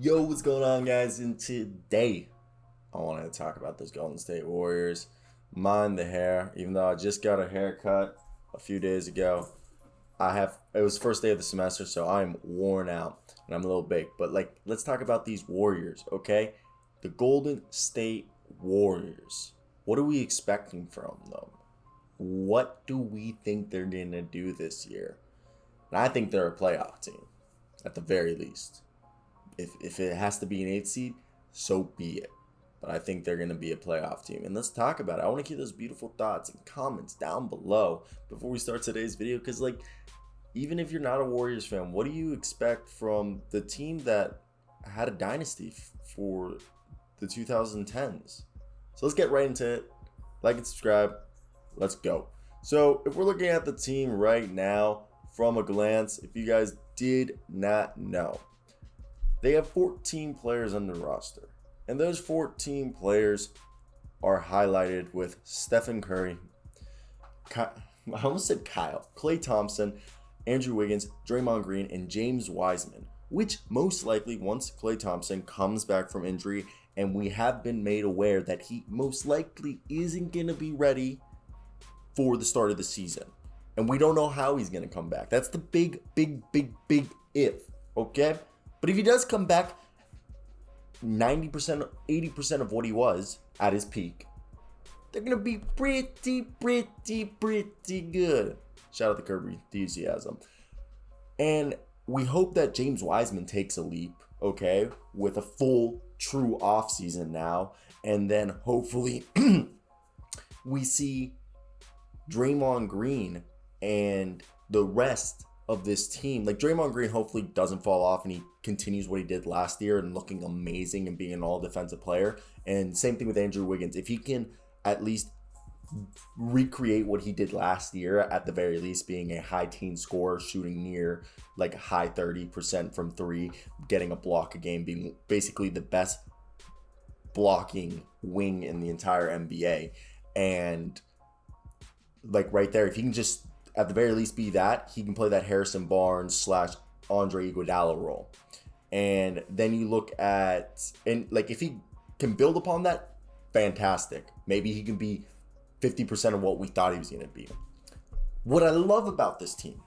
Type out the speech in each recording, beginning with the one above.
Yo, what's going on, guys? And today, I wanted to talk about those Golden State Warriors. Mind the hair, even though I just got a haircut a few days ago. It was the first day of the semester, so I'm worn out and I'm a little baked. But, let's talk about these Warriors, okay? The Golden State Warriors. What are we expecting from them? What do we think they're going to do this year? And I think they're a playoff team, at the very least. If it has to be an 8 seed, so be it. But I think they're going to be a playoff team. And let's talk about it. I want to hear those beautiful thoughts and comments down below before we start today's video. Because, even if you're not a Warriors fan, what do you expect from the team that had a dynasty for the 2010s? So let's get right into it. Like and subscribe. Let's go. So if we're looking at the team right now from a glance, if you guys did not know, they have 14 players on the roster. And those 14 players are highlighted with Stephen Curry, I almost said Klay Thompson, Andrew Wiggins, Draymond Green, and James Wiseman, which most likely, once Klay Thompson comes back from injury, and we have been made aware that he most likely isn't going to be ready for the start of the season. And we don't know how he's going to come back. That's the big if, okay? But if he does come back 90%, 80% of what he was at his peak, they're going to be pretty good. Shout out to Kirby Enthusiasm. And we hope that James Wiseman takes a leap, okay, with a full, true offseason now. And then hopefully we see Draymond Green and the rest of this team, like Draymond Green hopefully doesn't fall off and he continues what he did last year and looking amazing and being an all defensive player. And same thing with Andrew Wiggins. If he can at least recreate what he did last year, at the very least being a high teen scorer, shooting near high 30% from three, getting a block a game, being basically the best blocking wing in the entire NBA. And right there, if he can just at the very least be that, he can play that Harrison Barnes / Andre Iguodala role. And then you look at, and if he can build upon that, fantastic. Maybe he can be 50% of what we thought he was going to be. What I love about this team,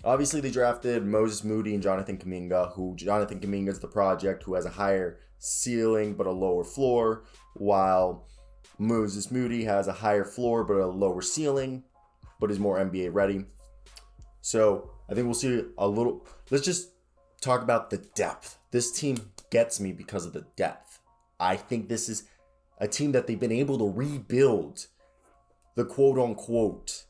obviously they drafted Moses Moody and Jonathan Kuminga, who Jonathan Kuminga is the project who has a higher ceiling but a lower floor, while Moses Moody has a higher floor but a lower ceiling, but is more NBA ready. So I think we'll see a little. Let's just talk about the depth. This team gets me because of the depth. I think this is a team that they've been able to rebuild the quote-unquote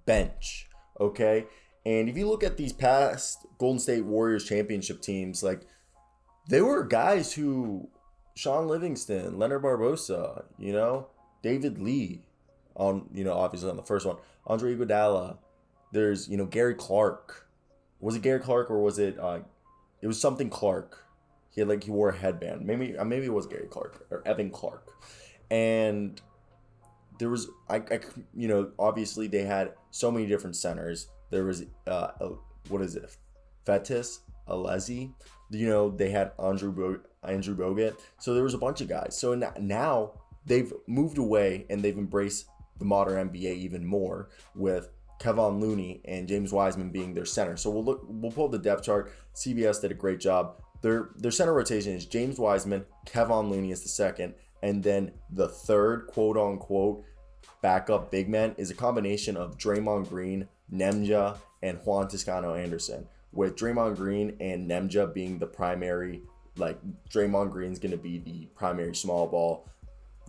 bench, okay? And if you look at these past Golden State Warriors championship teams, they were guys who, Sean Livingston, Leonard Barbosa, David Lee, obviously on the first one, Andre Iguodala, there's, Gary Clark. Was it Gary Clark or was it, it was something Clark. He wore a headband. Maybe it was Gary Clark or Evan Clark. And there was, obviously they had so many different centers. There was, Fetis, Alezi. They had Andrew Bogut. So there was a bunch of guys. So now they've moved away and they've embraced the modern NBA even more, with Kevon Looney and James Wiseman being their center. So we'll pull up the depth chart. CBS did a great job. Their center rotation is James Wiseman, Kevon Looney is the second, and then the third quote unquote backup big man is a combination of Draymond Green, Nemja, and Juan Toscano Anderson, with Draymond Green and Nemja being the primary. Draymond Green's going to be the primary small ball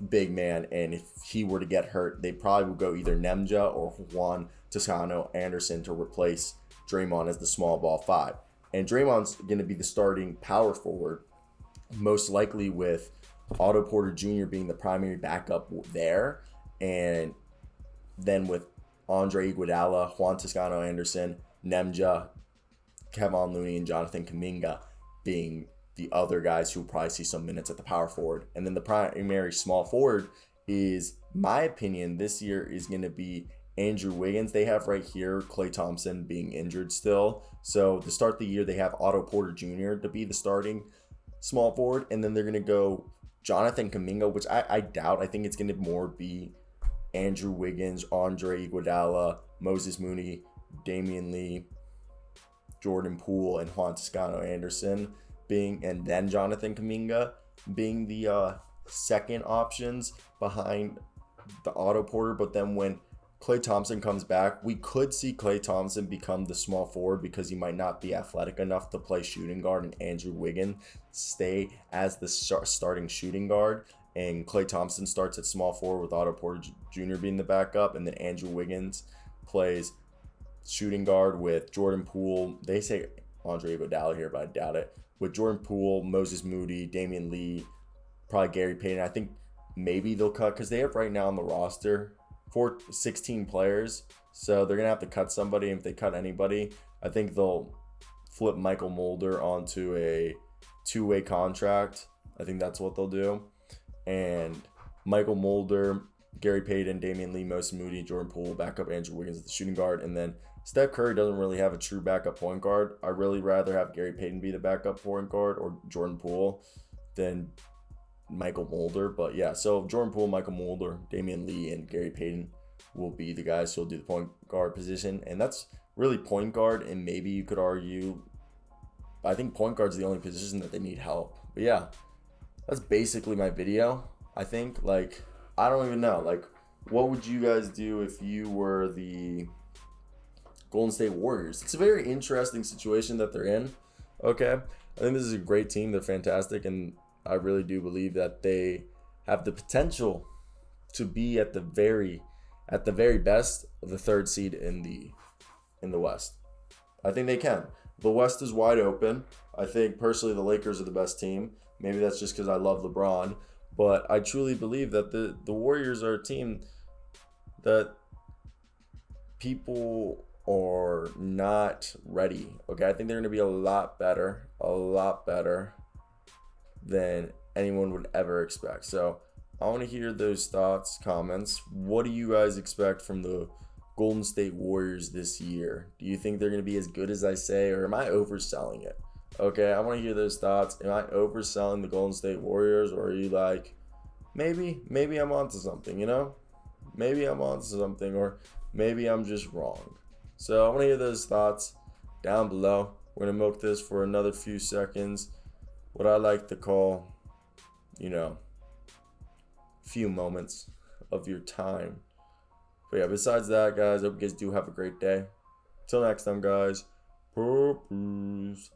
big man, and if he were to get hurt, they probably would go either Nemja or Juan Toscano Anderson to replace Draymond as the small ball five. And Draymond's going to be the starting power forward, most likely with Otto Porter Jr. being the primary backup there, and then with Andre Iguodala, Juan Toscano Anderson, Nemja, Kevon Looney, and Jonathan Kuminga being the other guys who will probably see some minutes at the power forward. And then the primary small forward is, my opinion, this year is going to be Andrew Wiggins. They have right here Klay Thompson being injured still. So to start the year, they have Otto Porter Jr. to be the starting small forward, and then they're going to go Jonathan Kuminga, which I doubt. I think it's going to more be Andrew Wiggins, Andre Iguodala, Moses Moody, Damian Lee, Jordan Poole, and Juan Toscano Anderson and then Jonathan Kuminga being the second options behind the Otto Porter. But then when Klay Thompson comes back, we could see Klay Thompson become the small forward because he might not be athletic enough to play shooting guard, and Andrew Wiggins stay as the starting shooting guard, and Klay Thompson starts at small forward with Otto Porter Jr. being the backup, and then Andrew Wiggins plays shooting guard with Jordan Poole. They say Andre Iguodala here, but I doubt it. With Jordan Poole, Moses Moody, Damian Lee, probably Gary Payton. I think maybe they'll cut because they have right now on the roster 16 players. So they're going to have to cut somebody. If they cut anybody, I think they'll flip Michael Mulder onto a two-way contract. I think that's what they'll do. And Michael Mulder, Gary Payton, Damian Lee, Moses Moody, Jordan Poole, backup Andrew Wiggins at the shooting guard. And then Steph Curry doesn't really have a true backup point guard. I'd really rather have Gary Payton be the backup point guard or Jordan Poole than Michael Mulder. But yeah, so Jordan Poole, Michael Mulder, Damian Lee, and Gary Payton will be the guys who will do the point guard position. And that's really point guard, and maybe you could argue, I think point guard's the only position that they need help. But yeah, that's basically my video. I think, I don't even know. What would you guys do if you were the Golden State Warriors? It's a very interesting situation that they're in, okay? I think this is a great team. They're fantastic, and I really do believe that they have the potential to be at the very best of the third seed in the West. I think they can. The West is wide open. I think personally the Lakers are the best team. Maybe that's just because I love LeBron, but I truly believe that the Warriors are a team that people are not ready. Okay, I think they're going to be a lot better than anyone would ever expect. So I want to hear those thoughts, comments. What do you guys expect from the Golden State Warriors this year? Do you think they're going to be as good as I say, or am I overselling it? Okay, I want to hear those thoughts. Am I overselling the Golden State Warriors, or are you like, maybe I'm onto something, Maybe I'm onto something, or maybe I'm just wrong. So I want to hear those thoughts down below. We're going to milk this for another few seconds. What I like to call, few moments of your time. But yeah, besides that, guys, I hope you guys do have a great day. Till next time, guys. Peace.